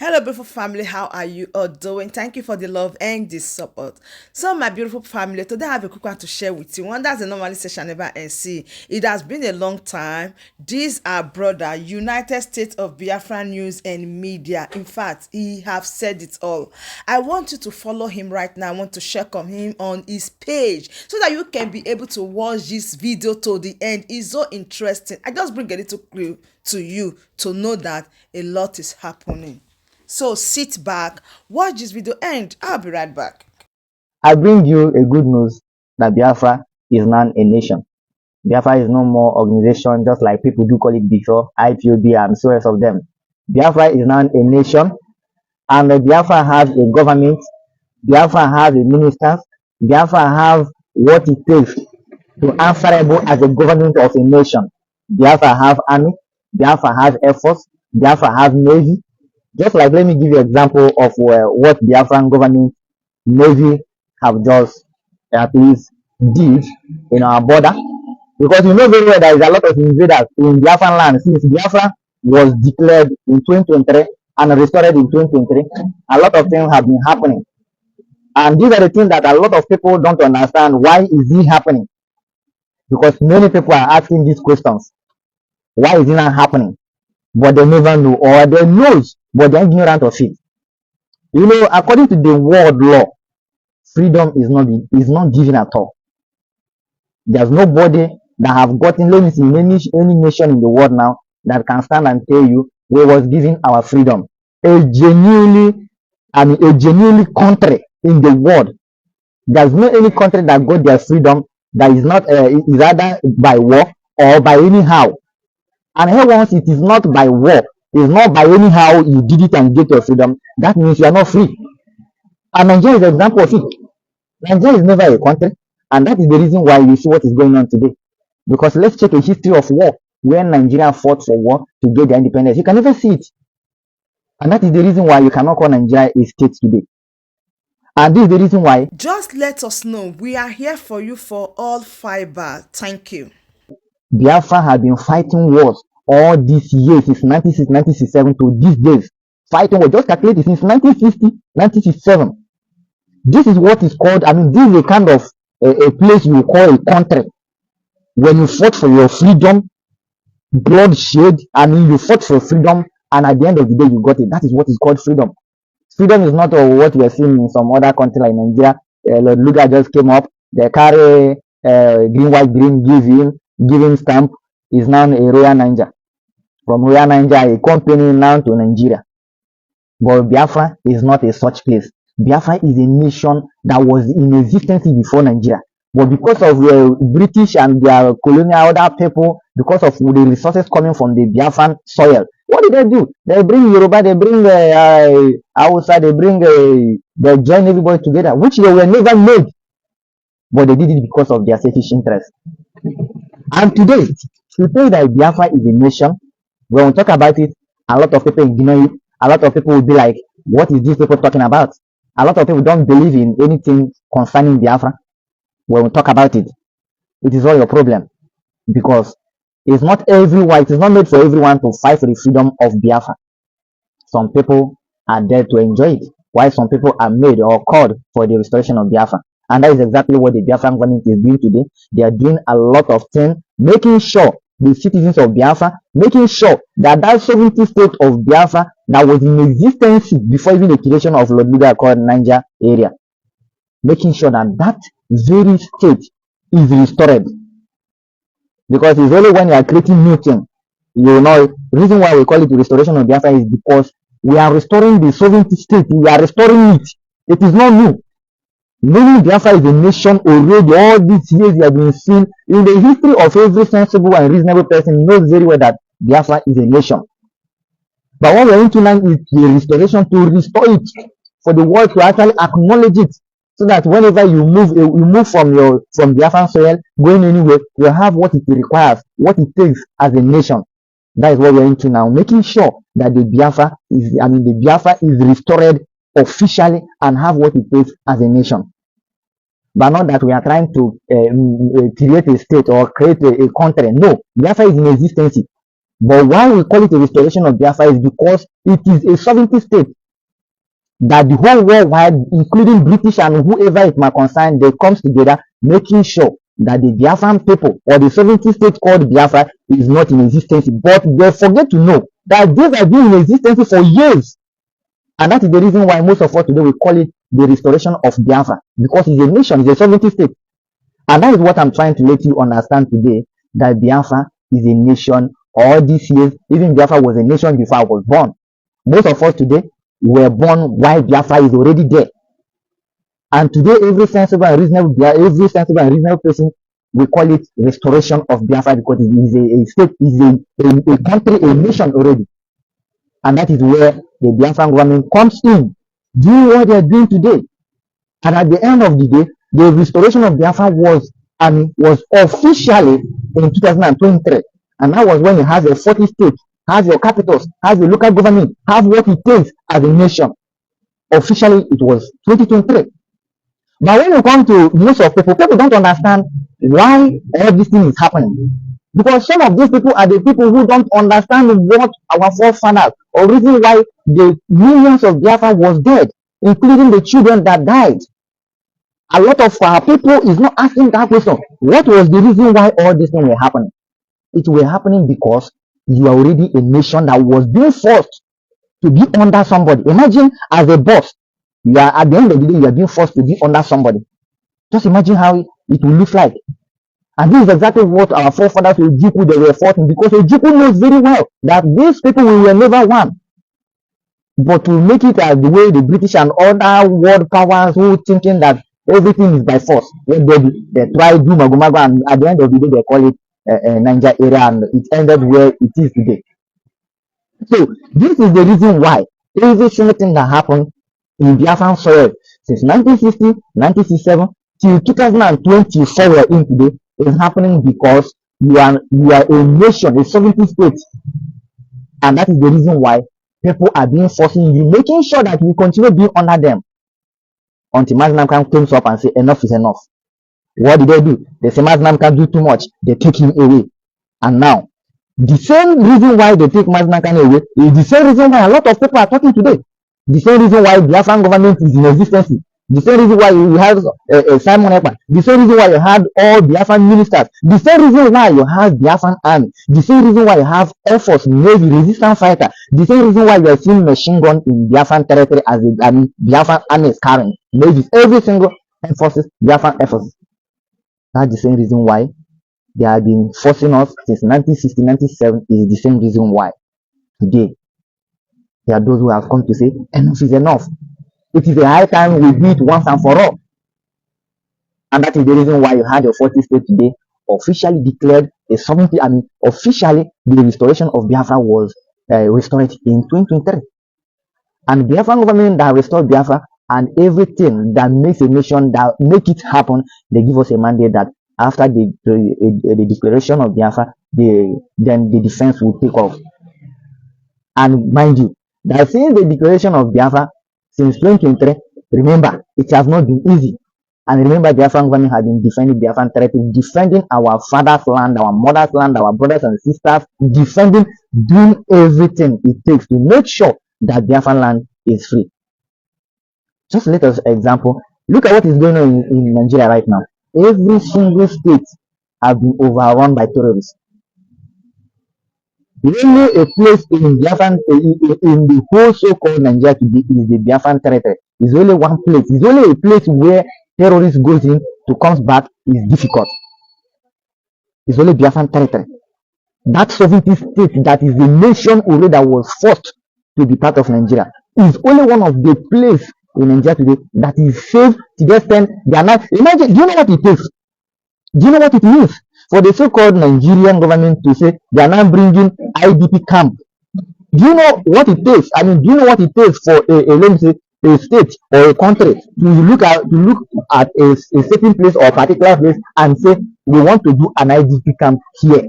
Hello, beautiful family. How are you all doing? Thank you for the love and the support. So, my beautiful family, today I have a quick one to share with you. One that's a normally session never and see. It has been a long time. These are brother, United States of Biafran News and Media. In fact, he have said it all. I want you to follow him right now. I want to check on him on his page so that you can be able to watch this video to the end. It's so interesting. I just bring a little clue to you to know that a lot is happening. So sit back, watch this video, and I'll be right back. I bring you a good news that Biafra is now a nation. Biafra is no more organization, just like people do call it before, IPOB and so rest of them. Biafra is now a nation, and Biafra has a government, Biafra has a ministers, Biafra have what it takes to answerable as a government of a nation. Biafra have army, Biafra has air force, Biafra has navy. Just like let me give you an example of what Biafran government navy have just at least did in our border, because you know very well there is a lot of invaders in Biafran land since Biafra was declared in 2023 and restored in 2023. A lot of things have been happening, and these are the things that a lot of people don't understand. Why is it happening? Because many people are asking these questions. Why is it not happening? But they never know, or they know but they're ignorant of it. You know, according to the world law, freedom is not given at all. There's nobody that have gotten, let me see, any nation in the world now that can stand and tell you we was given our freedom. A genuinely country in the world. There's no any country that got their freedom that is not is either by war or by anyhow. And here once it is not by war, it's not by anyhow you did it and get your freedom, that means you are not free. And Nigeria is an example of it. Nigeria is never a country, and that is the reason why you see what is going on today. Because let's check a history of war, where Nigeria fought for war to get their independence. You can never see it. And that is the reason why you cannot call Nigeria a state today. And this is the reason why Just let us know. We are here for you for all fiber. Thank you. Biafra has been fighting wars all these years, since 1960, 1967 to these days. Fighting wars, just calculate it, since 1960, 1967. This is what is called, this is a kind of a place you call a country. When you fought for your freedom, bloodshed, you fought for freedom, and at the end of the day, you got it. That is what is called freedom. Freedom is not what we are seeing in some other country like Nigeria. Lord Luga just came up, they carry green, white, green, giving stamp, is now a Royal Niger. From Royal Niger, a company now to Nigeria. But Biafra is not a such place. Biafra is a nation that was in existence before Nigeria. But because of the British and their colonial other people, because of the resources coming from the Biafran soil, what did they do? They bring Yoruba, they bring Hausa, they join everybody together, which they were never made. But they did it because of their selfish interest. And today, to say that Biafra is a nation, when we talk about it, a lot of people ignore it. A lot of people will be like, what is these people talking about? A lot of people don't believe in anything concerning Biafra. When we talk about it, it is all your problem. Because it's not everyone, it is not made for everyone to fight for the freedom of Biafra. Some people are there to enjoy it, while some people are made or called for the restoration of Biafra. And that is exactly what the Biafran government is doing today. They are doing a lot of things, making sure the citizens of Biafra, making sure that that 70 state of Biafra that was in existence before even the creation of Lord Luga called Niger area, making sure that that very state is restored. Because it's only when you are creating new things, you know, the reason why we call it the restoration of Biafra is because we are restoring the sovereignty state. We are restoring it. It is not new. Meaning Biafra is a nation already. All these years you have been seeing in the history of every sensible and reasonable person knows very well that Biafra is a nation. But what we're into now is the restoration, to restore it, for the world to actually acknowledge it, so that whenever you move from Biafran soil, going anywhere, you have what it requires, what it takes as a nation. That is what we're into now, making sure that the Biafra is restored officially and have what it takes as a nation. But not that we are trying to create a state or create a country. No, Biafra is in existence. But why we call it a restoration of Biafra is because it is a sovereignty state that the whole worldwide, including British and whoever it might concern, they comes together making sure that the Biafran people or the sovereignty state called Biafra is not in existence. But they forget to know that these have been in existence for years. And that is the reason why most of us today we call it the restoration of Biafra, because it's a nation, it's a sovereignty state. And that is what I'm trying to let you understand today, that Biafra is a nation all these years. Even Biafra was a nation before I was born. Most of us today were born while Biafra is already there. And today, every sensible and reasonable person we call it restoration of Biafra, because it is a state, is a country, a nation already. And that is where the Biafran government comes in, doing what they are doing today. And at the end of the day, the restoration of Biafra was officially in 2023. And that was when you have your 40 states, have your capitals, have your local government, have what it takes as a nation. Officially, it was 2023. But when you come to most of people don't understand why all this thing is happening. Because some of these people are the people who don't understand what our forefathers, or reason why the millions of Biafra was dead, including the children that died. A lot of our people is not asking that question. What was the reason why all these things were happening? It were happening because you are already a nation that was being forced to be under somebody. Imagine as a boss, you are at the end of the day, you are being forced to be under somebody. Just imagine how it will look like. And this is exactly what our forefathers Ojukwu they were fighting, because Ojukwu knows very well that these people will never won. But to make it as the way the British and other world powers who thinking that everything is by force. When they try to do magomago, and at the end of the day they call it Niger area, and it ended where it is today. So this is the reason why every single thing that happened in Biafran soil since 1960, 1967 till 2024 we're in today is happening because you are a nation, a sovereignty state, and that is the reason why people are being forcing you, making sure that you continue being under them until Mazinam comes up and say enough is enough. What did they do? They say Mazinam can do too much. They take him away, and now the same reason why they take Mazinam away is the same reason why a lot of people are talking today. The same reason why the Biafran government is in existence. The same reason why you have Simon Ekpa. The same reason why you had all Biafran ministers. The same reason why you have Biafran army. The same reason why you have Air Force, Navy, resistance fighter. The same reason why you are seeing machine gun in Biafran territory as Biafran army is carrying. Navy, every single Air Forces, Biafran Air Forces. That's the same reason why they have been forcing us since 1960, 1997 is the same reason why today there are those who have come to say enough is enough. It is a high time we do it once and for all. And that is the reason why you had your 40 state today officially declared a sovereignty. Officially the restoration of Biafra was restored in 2023. And Biafran government that restored Biafra and everything that makes a nation, that make it happen, they give us a mandate that after the declaration of Biafra, then the defense will take off. And mind you, that since the declaration of Biafra since 2023, remember, it has not been easy. And remember, the Biafran government has been defending Biafran territory, defending our father's land, our mother's land, our brothers and sisters, defending, doing everything it takes to make sure that Biafran land is free. Just let us example. Look at what is going on in Nigeria right now. Every single state have been overrun by terrorists. Only a place in Biafran, in the whole so-called Nigeria today is the Biafran territory. It's only one place. It's only a place where terrorists goes in to comes back is difficult. It's only Biafran territory. That sovereignty state that is the nation already that was forced to be part of Nigeria is only one of the places in Nigeria today that is safe to the extent they are not. Imagine, do you know what it is? Do you know what it means for the so-called Nigerian government to say they are now bringing IDP camp? Do you know what it takes? Do you know what it takes for let me say, a state or a country to look at a certain place or a particular place and say we want to do an IDP camp here?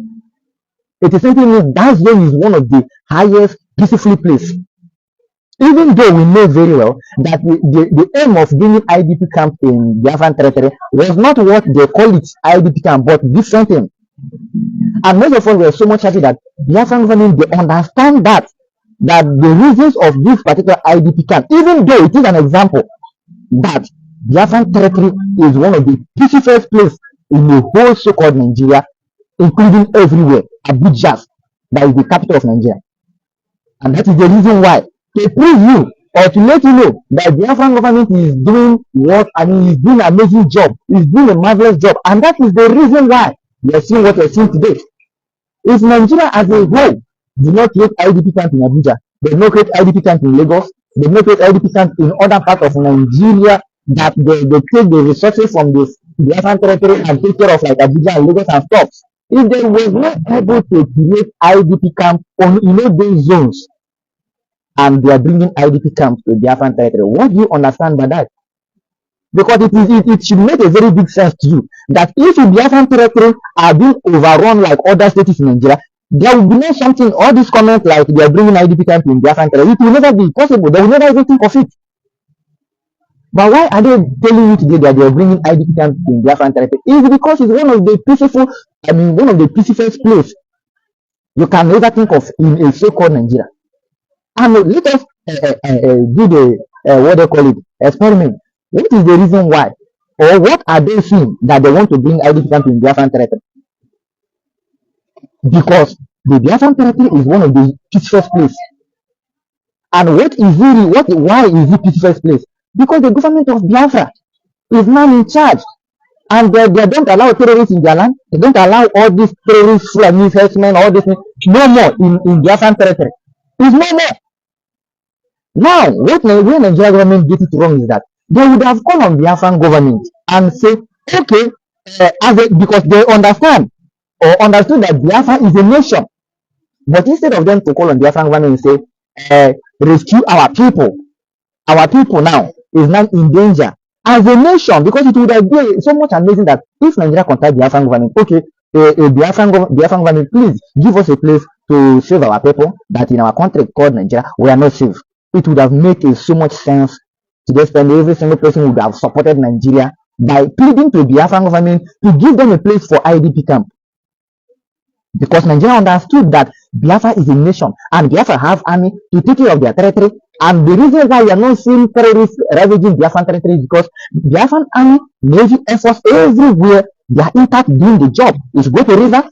It is something that zone is one of the highest peaceful place. Even though we know very well that the aim of bringing IDP camp in Biafran territory was not what they call it IDP camp, but different thing. And most of us were so much happy that Biafran government, they understand that the reasons of this particular IDP camp, even though it is an example that Biafran territory is one of the peacefulest places in the whole so-called Nigeria, including everywhere, Abuja, that is the capital of Nigeria. And that is the reason why, to prove you or to let you know that the Biafran government is doing is doing an amazing job, is doing a marvelous job. And that is the reason why we are seeing what we are seeing today. If Nigeria as a whole do not create IDP camp in Abuja, they do not create IDP camp in Lagos, they do not create IDP camp in other parts of Nigeria, that they take the resources from the Biafran territory and take care of like Abuja and Lagos and stuff. If they were not able to create IDP camp on those zones, and they are bringing IDP camps to Biafran territory, what do you understand by that? Because it should make a very big sense to you that if the Biafran territory are being overrun like other states in Nigeria, there will be no something, all these comments like they are bringing IDP camp in Biafran territory, it will never be possible. They will never even think of it. But why are they telling you today that they are bringing IDP camp in Biafran territory? It's because it's one of the peacefulest places you can ever think of in a so-called Nigeria. And let us do the what they call it experiment. What is the reason why, or what are they seeing that they want to bring IDP camp in Biafran territory? Because the Biafran territory is one of the peaceful places. And why is it peaceful place? Because the government of Biafra is now in charge, and they don't allow terrorists in their land. They don't allow all these terrorists, Fulani herdsmen, all this no more in Biafran territory. It's no more. Now, when Nigeria government get it wrong is that they would have called on Biafran government and say, okay, because they understand or understood that Biafra is a nation. But instead of them to call on Biafran government and say, rescue our people now is now in danger as a nation, because it would have been so much amazing that if Nigeria contact Biafran government, okay, Biafran government, please give us a place to save our people, that in our country called Nigeria, we are not safe. It would have made so much sense to just spend every single person would have supported Nigeria by pleading to Biafran government to give them a place for IDP camp. Because Nigeria understood that Biafra is a nation and Biafra have army to take care of their territory. And the reason why we are not seeing terrorists ravaging Biafran territory is because Biafran army, Navy, Air Force, everywhere, they are intact doing the job. If you go to river,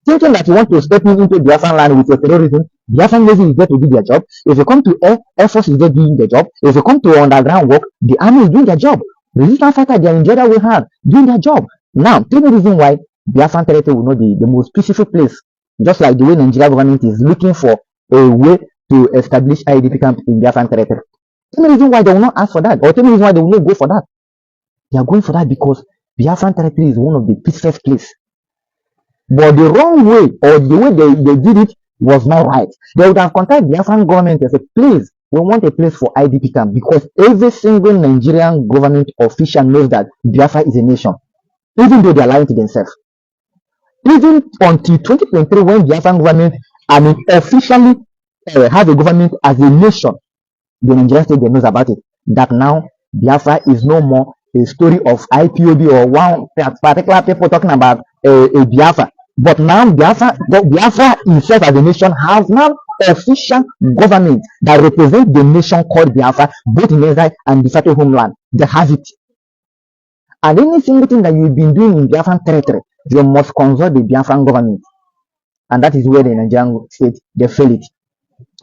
thinking that you want to step into Biafran land with your terrorism, Biafran Navy is there to do their job. If you come to Air Force is there doing their job. If you come to underground work, the army is doing their job. Resistance fighters, they are in Jordan, we have doing their job. Now, tell me the reason why Biafran territory will not be the most peaceful place, just like the way Nigeria government is looking for a way to establish IDP camp in Biafran territory. Tell me the reason why they will not ask for that, or tell me the reason why they will not go for that. They are going for that because Biafran territory is one of the peaceful places. But the wrong way, or the way they did it, was not right. They would have contacted the Biafran government and said, please, we want a place for IDP camp, because every single Nigerian government official knows that Biafra is a nation, even though they are lying to themselves. Even until 2023, when Biafran government, officially have a government as a nation, the Nigerian state, they knows about it. That now Biafra is no more a story of IPOB or one particular people talking about a Biafra. But now Biafra itself as a nation has now official government that represents the nation called Biafra, both in exile and the federal homeland. They have it. And any single thing that you've been doing in Biafran territory, you must consult the Biafran government. And that is where the Nigerian state, they fail it.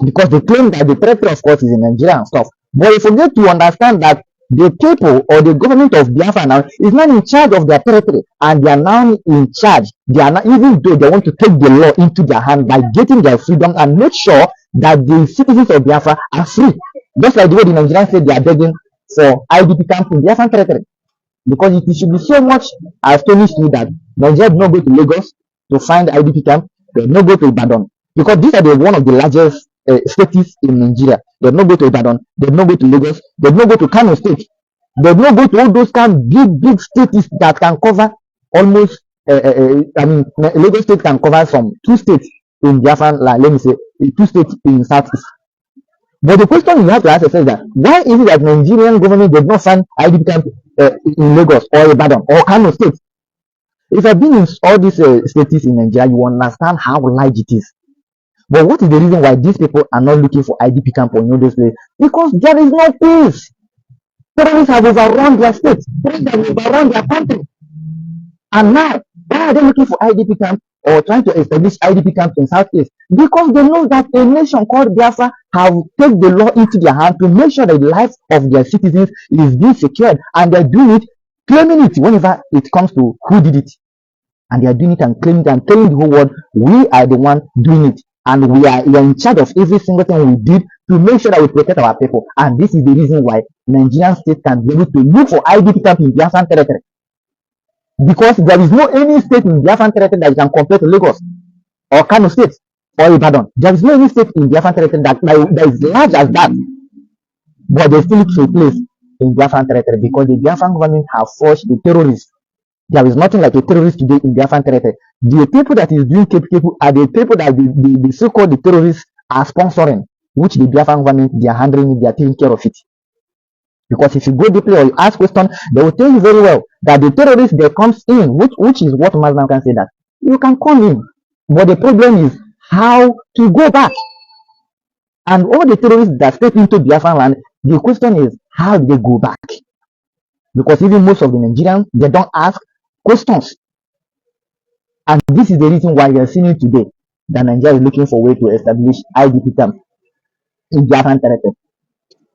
Because they claim that the territory, of course, is in Nigeria and stuff. But you forget to understand that the people or the government of Biafra now is not in charge of their territory, and they are now in charge. They are not, even though they want to take the law into their hand by getting their freedom and make sure that the citizens of Biafra are free. Just like the way the Nigerians say they are begging for IDP camp in Biafran territory. Because it should be so much astonished me that Nigeria did not go to Lagos to find IDP camp. They did not go to Ibadan, because these are one of the largest states in Nigeria. They did not go to Ibadan. They did not go to Lagos. They did not go to Kano State. They did not go to all those kind of big states that can cover almost. Lagos State can cover some 2 states in Biafran, like, let me say 2 states in Southeast. But the question you have to ask yourself is that why is it that Nigerian government did not find IDP camp in Lagos or Ibadan or Kano State? If you've been in all these states in Nigeria, you understand how large it is. But what is the reason why these people are not looking for IDP camp or those places? Because there is no peace. Terrorists have overrun their states. Terrorists have overrun their country. And now, why are they looking for IDP camp or trying to establish IDP camp in Southeast? Because they know that a nation called Biafra have taken the law into their hand to make sure that the life of their citizens is being secured, and they're doing it, claiming it whenever it comes to who did it. And they are doing it and claiming it and telling the whole world, we are the one doing it. And we are in charge of every single thing we did to make sure that we protect our people. And this is the reason why Nigerian state can be able to look for IDP camp in Biafran territory. Because there is no any state in Biafran territory that you can compare to Lagos or Kano State or Ibadan. There is no any state in Biafran territory that is large as that. But they still look for a place in Biafran territory because the Biafran government have forced the terrorists. There is nothing like a terrorist today in Biafran territory. The people that is doing Kepu are the people that the so-called the terrorists are sponsoring, which the Biafran government, they are handling it, they are taking care of it. Because if you go deeply or you ask questions, they will tell you very well that the terrorist that comes in, which is what Muslim can say, that you can come in, but the problem is how to go back. And all the terrorists that step into Biafran land, the question is how do they go back? Because even most of the Nigerians, they don't ask questions. And this is the reason why we are seeing it today that Nigeria is looking for a way to establish IDP camp in Biafran territory.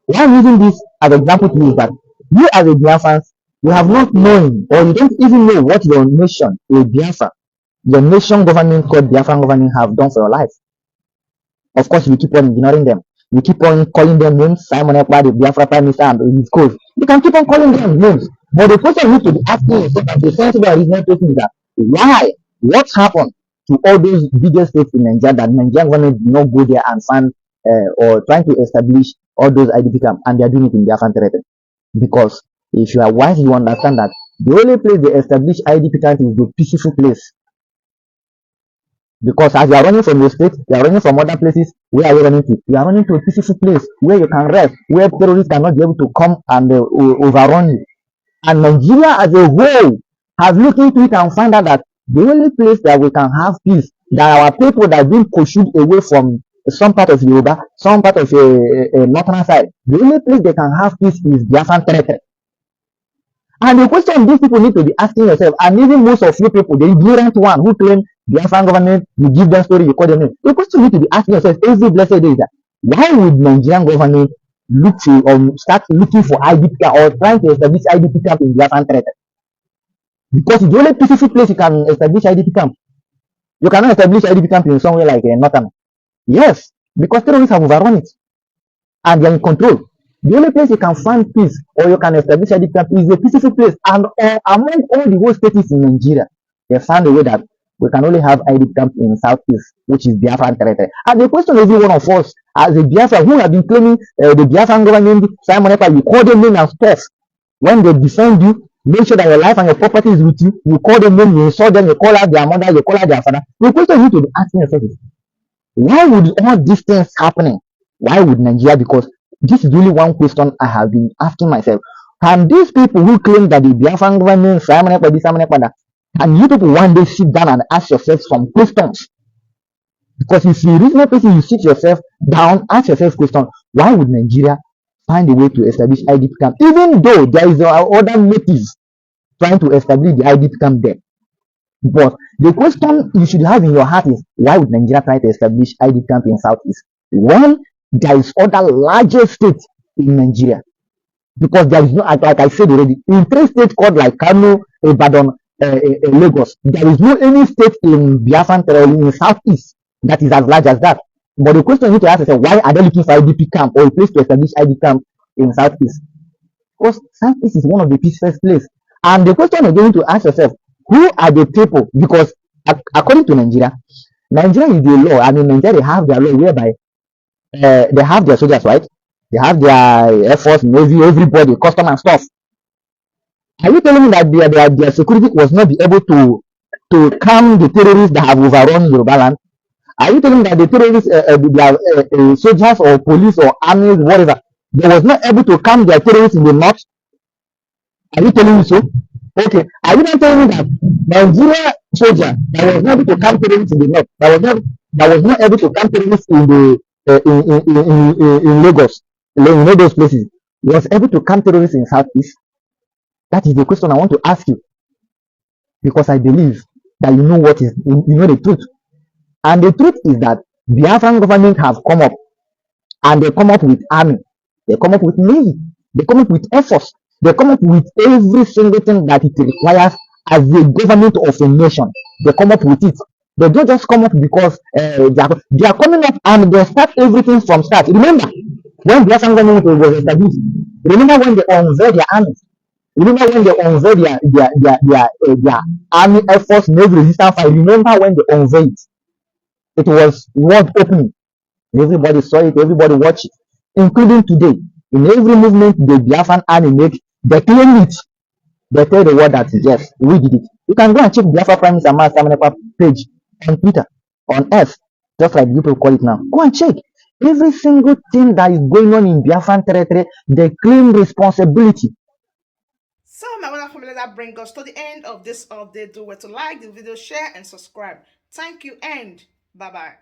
Why I'm using this as an example to you is that you as a Biafran, you have not known or you don't even know what your nation, a Biafra, your nation government called Biafran government have done for your life. Of course, you keep on ignoring them. You keep on calling them names, Simon Ekpa, the Biafra Prime Minister, and his cause. You can keep on calling them names. But the question you need to be asking yourself as a sensible and reasonable person is that why? What happened to all those bigger states in Nigeria that Nigerian government did not go there and find or trying to establish all those IDP camps, and they are doing it in Biafran territory? Because if you are wise, you understand that the only place they establish IDP camp is the peaceful place. Because as you are running from your state, you are running from other places, where are you running to? You are running to a peaceful place where you can rest, where terrorists cannot be able to come and overrun you. And Nigeria as a whole has looked into it and found out that the only place that we can have peace, that our people that have been pushed away from some part of Yoruba, some part of a northern side, the only place they can have peace is Biafran territory. And the question these people need to be asking yourself, and even most of you people, the ignorant one who claim Biafran government, you give them story, you call them name. The question you need to be asking yourself every blessed day is that why would Nigerian government look to start looking for IDP camp or trying to establish IDP camp in Biafran territory? Because it's the only peaceful place you can establish IDP camp. You cannot establish IDP camp in somewhere like Northern. Yes, because terrorists have overrun it and they are in control. The only place you can find peace or you can establish IDP camp is a peaceful place. And among all the whole states in Nigeria, they found a way that we can only have IDP camp in Southeast, which is Biafran territory. And the question every one of us, as a Biafra who have been claiming the Biafran government, Simon Ekpa, you call them name and stuff. When they defend you, make sure that your life and your property is with you. You call them name, you insult them, you call out their mother, you call out their father. The question you need to be asking yourself is, why would all these things happening? Why would Nigeria? Because this is really one question I have been asking myself. Can these people who claim that the Biafran government, Simon Ekpa, this, Simon Ekpa, that, can you people one day sit down and ask yourself some questions? Because if you reasonable person, you sit yourself down, ask yourself questions. Why would Nigeria find a way to establish IDP camp, even though there is other motives trying to establish the IDP camp there? But the question you should have in your heart is, why would Nigeria try to establish IDP camp in Southeast when there is other larger states in Nigeria? Because there is no, like I said already, in 3 states called like Kano, Ibadan, Lagos, there is no any state in Biafran territory in Southeast that is as large as that. But the question you need to ask yourself, why are they looking for IDP camp or a place to establish IDP camp in Southeast? Because Southeast is one of the peaceful places. And the question you're going to ask yourself, who are the people? Because according to Nigeria, Nigeria is the law. I mean, Nigeria, they have their law whereby they have their soldiers, right? They have their Air Force, Navy, everybody, custom and stuff. Are you telling me that their security was not be able to calm the terrorists that have overrun Yoruba land? Are you telling me that the terrorists, their soldiers or police or armies, whatever, they was not able to calm their terrorists in the north? Are you telling me so? Okay, are you not telling me that Nigeria soldier that was not able to camp terrorists in the north, that was not able to camp terrorists in the in Lagos, in all those places, was able to camp terrorists in southeast? That is the question I want to ask you, because I believe that you know what is you know the truth. And the truth is that Biafran government have come up, and they come up with army, they come up with navy, they come up with air force, they come up with every single thing that it requires as a government of a nation. They come up with it. They don't just come up because they are coming up and they start everything from start. Remember when Biafran government was established? Remember when they unveiled their armies? Remember when they unveiled their army, air force, navy, resistance fight? Remember when they unveiled it? It was world opening. Everybody saw it, everybody watched it, including today. In every movement the Biafran army make, they claim it. They tell the world that yes, we did it. You can go and check Biafra Prime Minister Master page on Twitter, on Earth, just like people call it now. Go and check. Every single thing that is going on in Biafran territory, they claim responsibility. So my wonderful family, that brings us to the end of this update. Do well to like the video, share, and subscribe. Thank you, and bye bye.